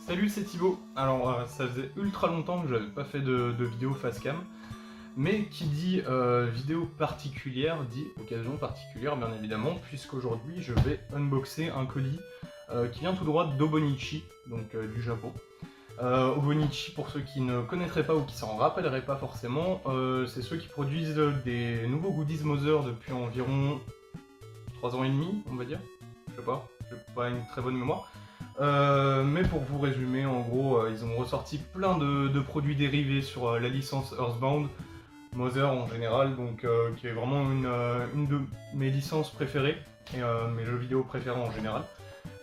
Salut, c'est Thibaut. Alors, ça faisait ultra longtemps que j'avais pas fait de vidéo face cam, mais qui dit vidéo particulière dit occasion particulière, bien évidemment, puisqu'aujourd'hui je vais unboxer un colis qui vient tout droit d'Obonichi, donc du Japon. Obonichi, pour ceux qui ne connaîtraient pas ou qui s'en rappelleraient pas forcément, c'est ceux qui produisent des nouveaux goodies Mother depuis environ 3 ans et demi, on va dire. Je sais pas, j'ai pas une très bonne mémoire. Mais pour vous résumer, en gros, ils ont ressorti plein de produits dérivés sur la licence Earthbound, Mother en général, donc qui est vraiment une de mes licences préférées et mes jeux vidéo préférés en général.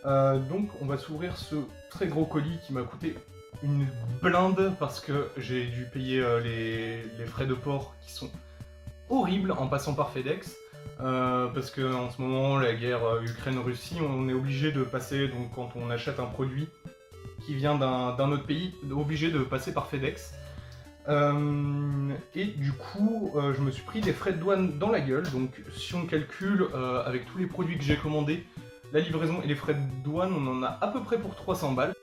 Donc on va s'ouvrir ce très gros colis qui m'a coûté une blinde parce que j'ai dû payer les frais de port qui sont horribles en passant par FedEx. Parce que en ce moment, la guerre Ukraine-Russie, on est obligé de passer, donc quand on achète un produit qui vient d'un autre pays, obligé de passer par FedEx. Et du coup, je me suis pris des frais de douane dans la gueule. Donc si on calcule avec tous les produits que j'ai commandés, la livraison et les frais de douane, on en a à peu près pour 300 balles.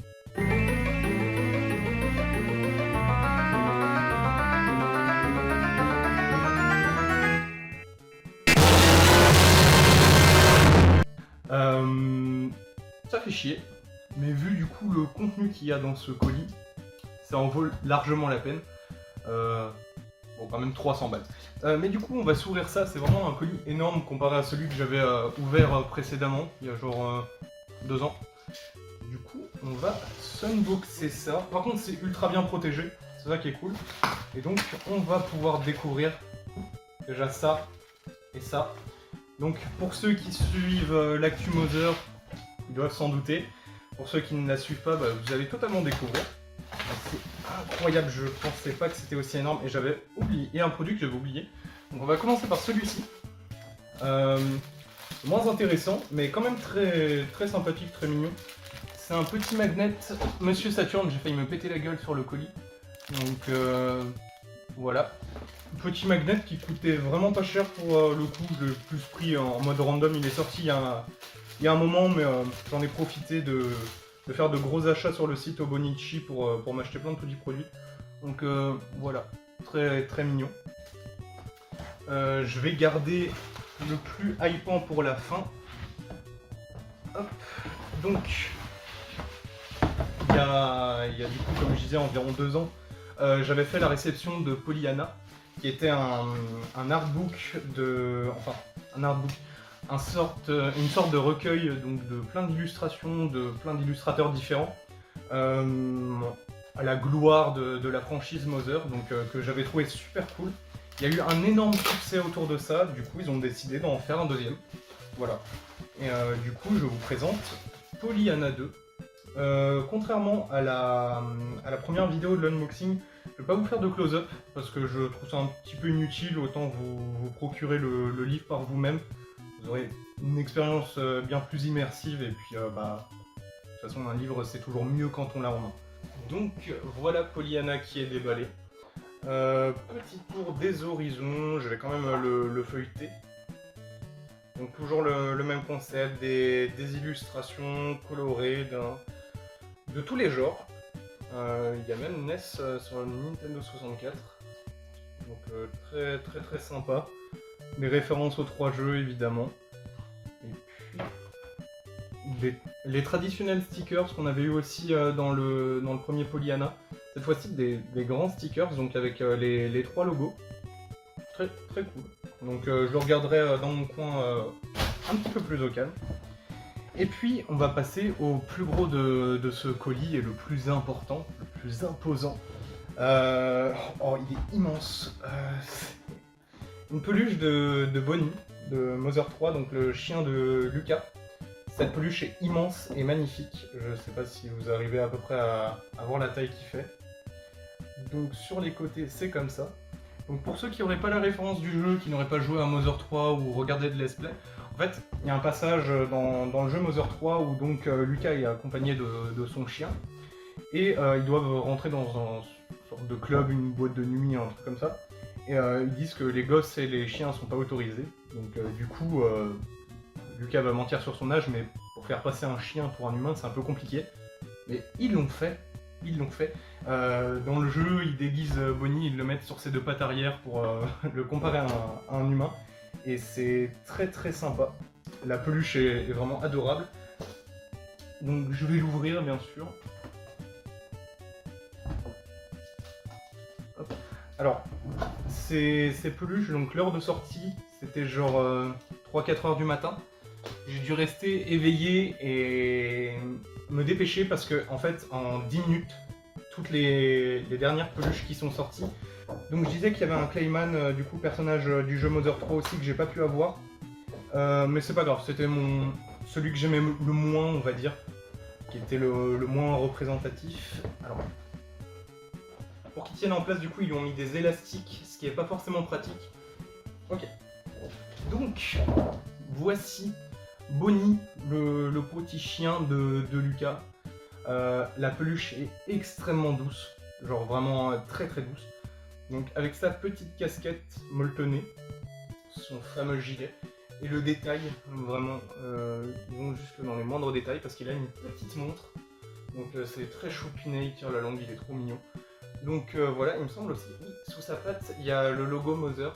Ça fait chier, mais vu du coup le contenu qu'il y a dans ce colis, ça en vaut largement la peine. Bon, quand même 300 balles. Mais du coup, on va s'ouvrir ça. C'est vraiment un colis énorme comparé à celui que j'avais ouvert précédemment, il y a genre 2 ans. Du coup, on va s'unboxer ça. Par contre, c'est ultra bien protégé. C'est ça qui est cool. Et donc, on va pouvoir découvrir déjà ça et ça. Donc, pour ceux qui suivent l'actu Mother, ils doivent s'en douter. Pour ceux qui ne la suivent pas, vous allez totalement découvrir. C'est incroyable, je pensais pas que c'était aussi énorme et j'avais oublié. Et un produit que j'avais oublié. Donc on va commencer par celui-ci. Moins intéressant, mais quand même très sympathique, très mignon. C'est un petit magnet Monsieur Saturne, j'ai failli me péter la gueule sur le colis. Donc voilà. Petit magnet qui coûtait vraiment pas cher pour le coup, je l'ai plus pris en mode random, il est sorti il y a un moment, mais j'en ai profité de faire de gros achats sur le site Obonichi pour m'acheter plein de petits produits. Donc voilà, très mignon. Je vais garder le plus hypant pour la fin. Hop. Donc, il y a du coup, comme je disais, environ 2 ans, j'avais fait la réception de Pollyanna, qui était un artbook enfin, un artbook, une sorte de recueil donc, de plein d'illustrations, de plein d'illustrateurs différents, à la gloire de la franchise Mother, donc que j'avais trouvé super cool. Il y a eu un énorme succès autour de ça, du coup ils ont décidé d'en faire un deuxième. Voilà. Et du coup je vous présente Pollyanna 2. Contrairement à la première vidéo de l'unboxing, je ne vais pas vous faire de close-up parce que je trouve ça un petit peu inutile, autant vous procurer le livre par vous-même. Vous aurez une expérience bien plus immersive et puis de toute façon un livre c'est toujours mieux quand on l'a en main. Donc voilà Pollyanna qui est déballée. Petit tour des horizons, je vais quand même le feuilleter. Donc toujours le même concept, des illustrations colorées de tous les genres. Il y a même NES sur le Nintendo 64. Donc très sympa. Des références aux 3 jeux évidemment. Et puis les traditionnels stickers qu'on avait eu aussi dans le premier Pollyanna. Cette fois-ci des grands stickers, donc avec les 3 logos. Très cool. Donc je le regarderai dans mon coin un petit peu plus au calme. Et puis on va passer au plus gros de ce colis et le plus important, le plus imposant. Oh, il est immense. Une peluche de Bonnie, de Mother 3, donc le chien de Lucas. Cette peluche est immense et magnifique. Je ne sais pas si vous arrivez à peu près à voir la taille qu'il fait. Donc sur les côtés, c'est comme ça. Donc pour ceux qui n'auraient pas la référence du jeu, qui n'auraient pas joué à Mother 3 ou regardé de let's play, en fait, il y a un passage dans le jeu Mother 3 où donc Lucas est accompagné de son chien et ils doivent rentrer dans une sorte de club, une boîte de nuit, un truc comme ça. Et ils disent que les gosses et les chiens sont pas autorisés. Donc du coup, Lucas va mentir sur son âge, mais pour faire passer un chien pour un humain, c'est un peu compliqué. mais ils l'ont fait. Ils l'ont fait. Dans le jeu, ils déguisent Bonnie, ils le mettent sur ses deux pattes arrière pour le comparer à un humain. Et c'est très très sympa. La peluche est vraiment adorable. Donc je vais l'ouvrir bien sûr. Hop. Alors, ces peluches, donc l'heure de sortie, c'était genre 3-4 heures du matin. J'ai dû rester éveillé et me dépêcher parce que en fait en 10 minutes, toutes les dernières peluches qui sont sorties. Donc je disais qu'il y avait un Clayman, du coup personnage du jeu Mother 3 aussi que j'ai pas pu avoir. Mais c'est pas grave, c'était celui que j'aimais le moins on va dire, qui était le moins représentatif. Alors, pour qu'il tienne en place du coup ils lui ont mis des élastiques, ce qui est pas forcément pratique. Ok. Donc, voici Bonnie, le petit chien de Lucas. La peluche est extrêmement douce, genre vraiment très très douce. Donc avec sa petite casquette molletonnée, son fameux gilet, et le détail, vraiment, ils vont jusque dans les moindres détails parce qu'il a une petite montre. Donc c'est très choupiné, il tire la langue, il est trop mignon. Donc voilà, il me semble aussi, oui, sous sa patte, il y a le logo Mother.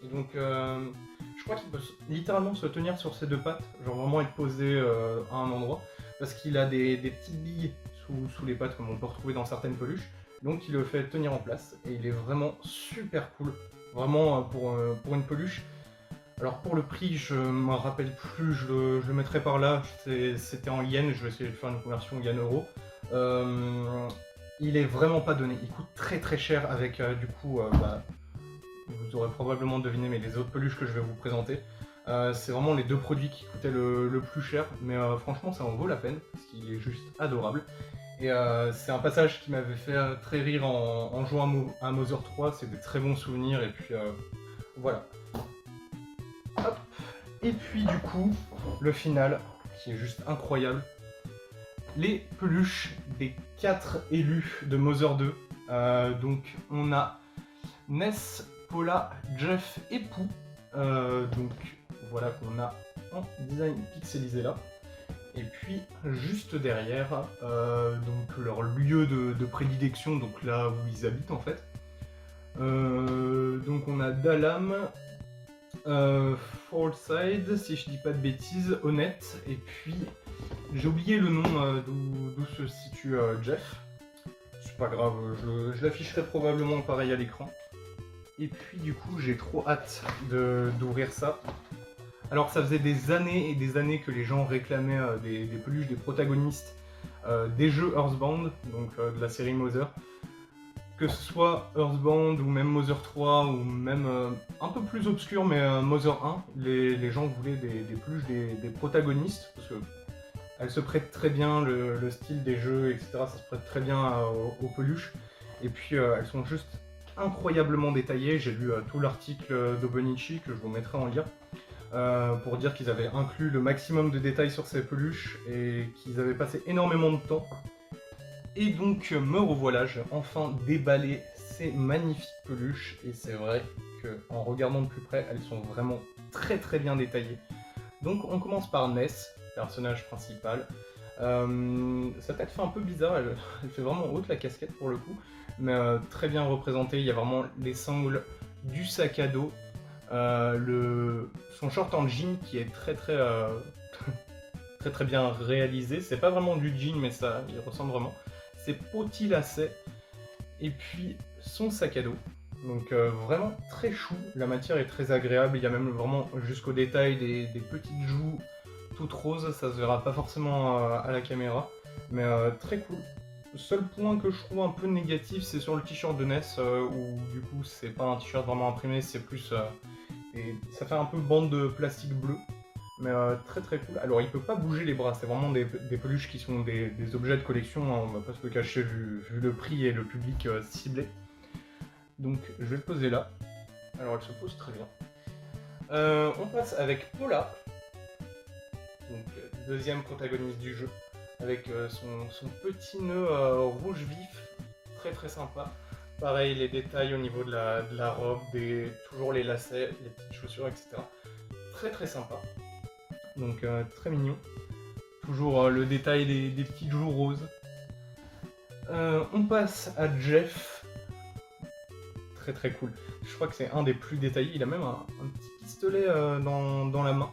Et donc je crois qu'il peut littéralement se tenir sur ses deux pattes, genre vraiment être posé à un endroit, parce qu'il a des petites billes sous les pattes comme on peut retrouver dans certaines peluches, donc il le fait tenir en place, et il est vraiment super cool, vraiment pour une peluche. Alors pour le prix, je me rappelle plus, je le mettrai par là, c'était en yens, je vais essayer de faire une conversion yen-euro. Il est vraiment pas donné, il coûte très très cher avec du coup... vous aurez probablement deviné, mais les autres peluches que je vais vous présenter, c'est vraiment les deux produits qui coûtaient le plus cher, mais franchement ça en vaut la peine, parce qu'il est juste adorable. Et c'est un passage qui m'avait fait très rire en jouant à Mother 3, c'est des très bons souvenirs, et puis voilà. Hop. Et puis du coup, le final, qui est juste incroyable, les peluches des 4 élus de Mother 2. Donc on a Ness, Paula, Jeff et Pooh. Donc voilà qu'on a en design pixelisé là. Et puis juste derrière, donc leur lieu de prédilection, donc là où ils habitent en fait. Donc on a Dalam, Fallside, si je dis pas de bêtises, Honnête, et puis j'ai oublié le nom d'où se situe Jeff. C'est pas grave, je l'afficherai probablement pareil à l'écran. Et puis du coup j'ai trop hâte d'ouvrir ça. Alors ça faisait des années et des années que les gens réclamaient des peluches des protagonistes des jeux Earthbound, donc de la série Mother. Que ce soit Earthbound ou même Mother 3 ou même un peu plus obscur mais Mother 1, les gens voulaient des peluches des protagonistes parce que elles se prêtent très bien, le style des jeux, etc. Ça se prête très bien aux peluches. Et puis elles sont juste incroyablement détaillées. J'ai lu tout l'article d'Obonichi que je vous mettrai en lien pour dire qu'ils avaient inclus le maximum de détails sur ces peluches et qu'ils avaient passé énormément de temps. Et donc me revoilà, j'ai enfin déballé ces magnifiques peluches et c'est vrai qu'en regardant de plus près, elles sont vraiment très très bien détaillées. Donc on commence par Ness, personnage principal. Sa tête fait un peu bizarre, elle fait vraiment haute la casquette pour le coup, mais très bien représentée. Il y a vraiment les sangles du sac à dos, son short en jean qui est très très très très bien réalisé. C'est pas vraiment du jean, mais ça il ressemble vraiment. Ses petits lacets et puis son sac à dos. Donc vraiment très chou, la matière est très agréable, il y a même vraiment jusqu'au détail des petites joues toutes roses, ça se verra pas forcément à la caméra, mais très cool. Le seul point que je trouve un peu négatif, c'est sur le t-shirt de Ness, où du coup c'est pas un t-shirt vraiment imprimé, c'est plus... et ça fait un peu bande de plastique bleu, mais très très cool. Alors il peut pas bouger les bras, c'est vraiment des peluches qui sont des objets de collection, hein, on va pas se le cacher vu le prix et le public ciblé. Donc je vais le poser là. Alors elle se pose très bien. On passe avec Paula, donc deuxième protagoniste du jeu, avec son petit nœud rouge vif, très très sympa. Pareil, les détails au niveau de la robe, toujours les lacets, les petites chaussures, etc. Très très sympa. Donc très mignon. toujours le détail des petites joues roses. On passe à Jeff. Très très cool. Je crois que c'est un des plus détaillés. Il a même un petit pistolet dans la main.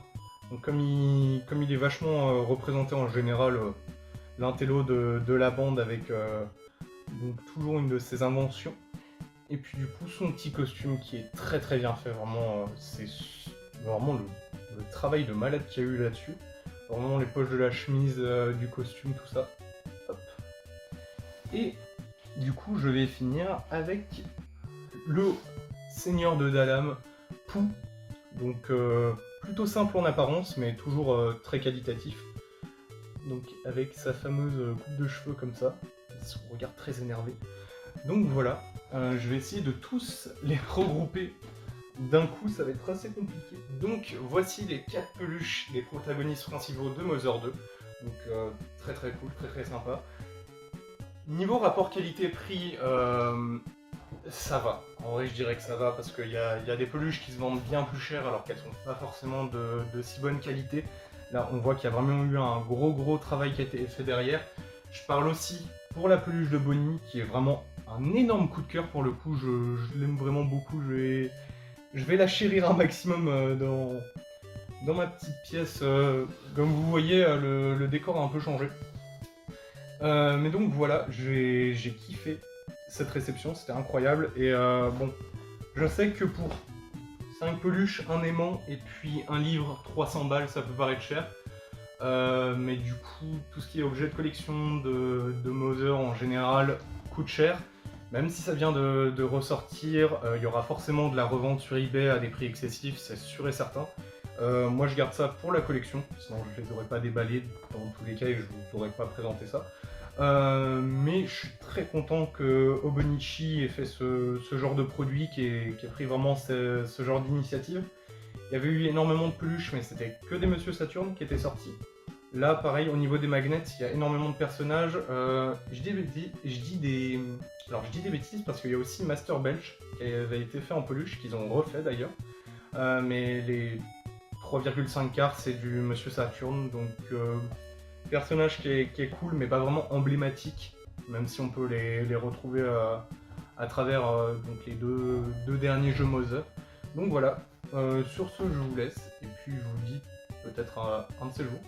Donc comme il est vachement représenté en général, l'intello de la bande avec donc toujours une de ses inventions. Et puis du coup son petit costume qui est très très bien fait. Vraiment, c'est vraiment le travail de malade qu'il y a eu là-dessus. Vraiment les poches de la chemise, du costume, tout ça. Hop. Et du coup je vais finir avec le Seigneur de Dalam, Pou. Donc plutôt simple en apparence, mais toujours très qualitatif. Donc avec sa fameuse coupe de cheveux comme ça, son regard très énervé. Donc voilà, je vais essayer de tous les regrouper d'un coup, ça va être assez compliqué. Donc voici les 4 peluches des protagonistes principaux de Mother 2. Donc très très cool, très très sympa. Niveau rapport qualité-prix, ça va. En vrai, je dirais que ça va parce qu'il y a des peluches qui se vendent bien plus cher alors qu'elles sont pas forcément de si bonne qualité. Là, on voit qu'il y a vraiment eu un gros travail qui a été fait derrière. Je parle aussi pour la peluche de Bonnie qui est vraiment un énorme coup de cœur pour le coup. Je l'aime vraiment beaucoup. Je vais la chérir un maximum dans ma petite pièce. Comme vous voyez, le décor a un peu changé. Mais donc voilà, j'ai kiffé cette réception, c'était incroyable. Et bon, je sais que pour 5 peluches, un aimant et puis un livre, 300 balles, ça peut paraître cher. Mais du coup, tout ce qui est objet de collection de Mother en général coûte cher. Même si ça vient de ressortir, il y aura forcément de la revente sur eBay à des prix excessifs, c'est sûr et certain. Moi je garde ça pour la collection, sinon je les aurais pas déballés dans tous les cas et je vous aurais pas présenté ça. Mais je suis très content que Hobonichi ait fait ce genre de produit, qui a pris vraiment ce genre d'initiative. Il y avait eu énormément de peluches, mais c'était que des Monsieur Saturne qui étaient sortis. Là, pareil, au niveau des magnets, il y a énormément de personnages. Je dis des bêtises parce qu'il y a aussi Master Belch qui avait été fait en peluche, qu'ils ont refait d'ailleurs. Mais les 3,5 quarts, c'est du Monsieur Saturne, donc personnage qui est cool, mais pas vraiment emblématique, même si on peut les retrouver à travers donc les deux derniers jeux Mother. Donc voilà, sur ce, je vous laisse, et puis je vous dis peut-être un de ces jours.